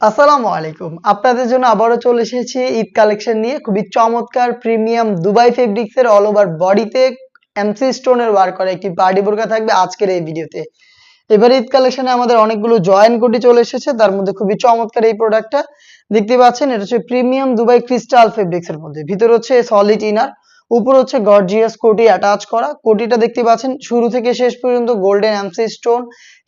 আসসালামু আলাইকুম। আপনাদের জন্য আবারও চলে এসেছি ঈদ কালেকশন নিয়ে। খুবই চমৎকার প্রিমিয়াম দুবাই ফেব্রিক্স এর অল ওভার বডিতে এমসি স্টোনের ওয়ার্ক করা একটি পার্টি বোরকা থাকবে আজকের এই ভিডিওতে। এবার ঈদ কালেকশনে আমাদের অনেকগুলো জয়েন কোটি চলে এসেছে। তার মধ্যে খুবই চমৎকার এই প্রোডাক্টটা দেখতে পাচ্ছেন। এটা হচ্ছে প্রিমিয়াম দুবাই ক্রিস্টাল ফেব্রিক্স এর মধ্যে। ভিতরে হচ্ছে সলিড ইনার, উপর হচ্ছে গর্জিয়াস কোটি অ্যাটাচ করা। কোটিটা দেখতে পাচ্ছেন শুরু থেকে শেষ পর্যন্ত golden MC stone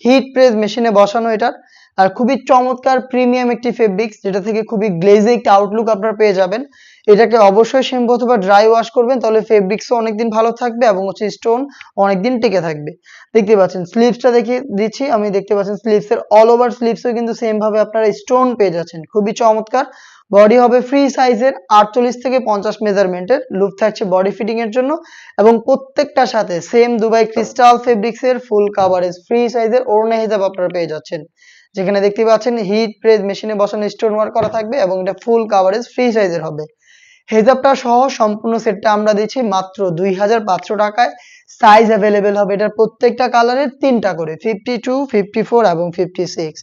hit press মেশিনে বসানো এটার। আর খুবই চমৎকার প্রিমিয়াম একটি ফেব্রিক্স যেটা থেকে খুবই গ্লেজি একটা আউটলুক আপনারা পেয়ে যাবেন। এটাকে অবশ্যই শ্যাম্পু অথবা ড্রাই ওয়াশ করবেন, তাহলে ফেব্রিক্সও অনেকদিন ভালো থাকবে এবং হচ্ছে স্টোন অনেকদিন টিকে থাকবে। দেখতে পাচ্ছেন স্লিভসটা দেখিয়ে দিচ্ছি আমি। দেখতে পাচ্ছেন স্লিভসের অল ওভার স্লিভসও কিন্তু সেম ভাবে আপনারা স্টোন পেয়ে যাচ্ছেন। খুবই চমৎকার। বডি হবে ফ্রি সাইজের 48 থেকে 50 মেজারমেন্টের। লুপ থাকছে বডি ফিটিং এর জন্য এবং প্রত্যেকটার সাথে সেম দুবাই ক্রিস্টাল ফেব্রিক্সের ফুল কাভারেজ ফ্রি সাইজের ওড়না হিজাব আপনারা পেয়ে যাচ্ছেন। যেখানে দেখতে পাচ্ছেন হিট প্রেস মেশিনে বসানো স্টোন ওয়ার্ক করা থাকবে এবং এটা ফুল কাভারেজ ফ্রি সাইজের হবে। হেজাবটা সহ সম্পূর্ণ সেটটা আমরা দিচ্ছি মাত্র 2500 টাকায়। সাইজ অ্যাভেলেবেল হবে এটার প্রত্যেকটা কালারের 3টা করে, 52, 54 এবং 56।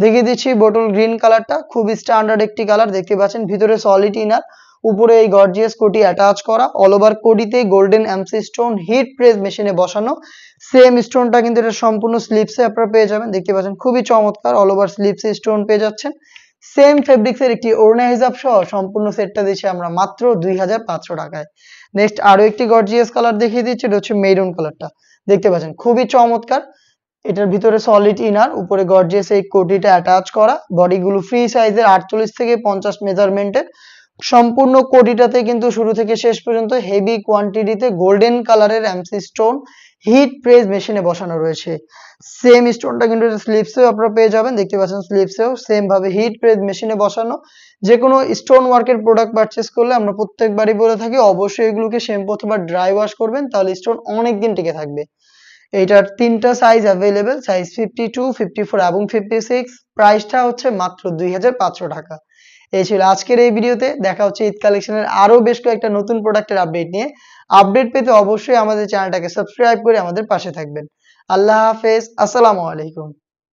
দেখিয়ে দিচ্ছি বোটল গ্রিন কালারটা, খুবই স্ট্যান্ডার্ড একটি কালার। দেখতে পাচ্ছেন ভিতরে সলিড ইনার, উপরে এই গর্জিয়াস কোটি অ্যাটাচ করা। অল ওভার কোটিতে golden MC stone hit press মেশিনে বসানো। সেম স্টোনটা কিন্তু এটা সম্পূর্ণ স্লিপসে আপনারা পেয়ে যাবেন। দেখতে পাচ্ছেন খুবই চমৎকার, অল ওভার স্লিপসে স্টোন পেয়ে যাচ্ছেন। সেম ফেব্রিক্স এর একটি ওড়না হিজাব সহ সম্পূর্ণ সেটটা দিচ্ছি আমরা মাত্র 2500 টাকায়। নেক্সট আরো একটি গর্জিয়াস কালার দেখিয়ে দিচ্ছি, এটা হচ্ছে মেরুন কালারটা। দেখতে পাচ্ছেন খুবই চমৎকার। এটার ভিতরে সলিড ইনার, উপরে গর্জিয়াস এই কোটিটা অ্যাটাচ করা। বডিগুলো ফ্রি সাইজের 48 থেকে 50 মেজারমেন্টের। সম্পূর্ণ কোটিটাতে কিন্তু শুরু থেকে শেষ পর্যন্ত হেভি কোয়ান্টিটিতে গোল্ডেন কালারের এমসি স্টোন হিট প্রেস মেশিনে বসানো রয়েছে। সেম স্টোনটা কিন্তু স্লিভসেও আপনারা পেয়ে যাবেন। দেখতে পাচ্ছেন স্লিভসেও সেম ভাবে হিট প্রেস মেশিনে বসানো। যে কোনো স্টোন ওয়ার্কের প্রোডাক্ট পারচেস করলে আমরা প্রত্যেকবারই বলে থাকি অবশ্যই এগুলোকে শ্যাম্পু অথবা ড্রাই ওয়াশ করবেন, তাহলে স্টোন অনেকদিন টিকে থাকবে। এইটার 3টা সাইজ অ্যাভেলেবেল, সাইজ 52, 54 এবং 56। প্রাইসটা হচ্ছে মাত্র 2500 টাকা। এই ছিল আজকের এই ভিডিওতে। দেখা হচ্ছে ঈদ কালেকশনের আরো বেশ কয়েকটা নতুন প্রোডাক্টের আপডেট নিয়ে। আপডেট পেতে অবশ্যই আমাদের চ্যানেলটাকে সাবস্ক্রাইব করে আমাদের পাশে থাকবেন। আল্লাহ হাফেজ, আসসালামু আলাইকুম।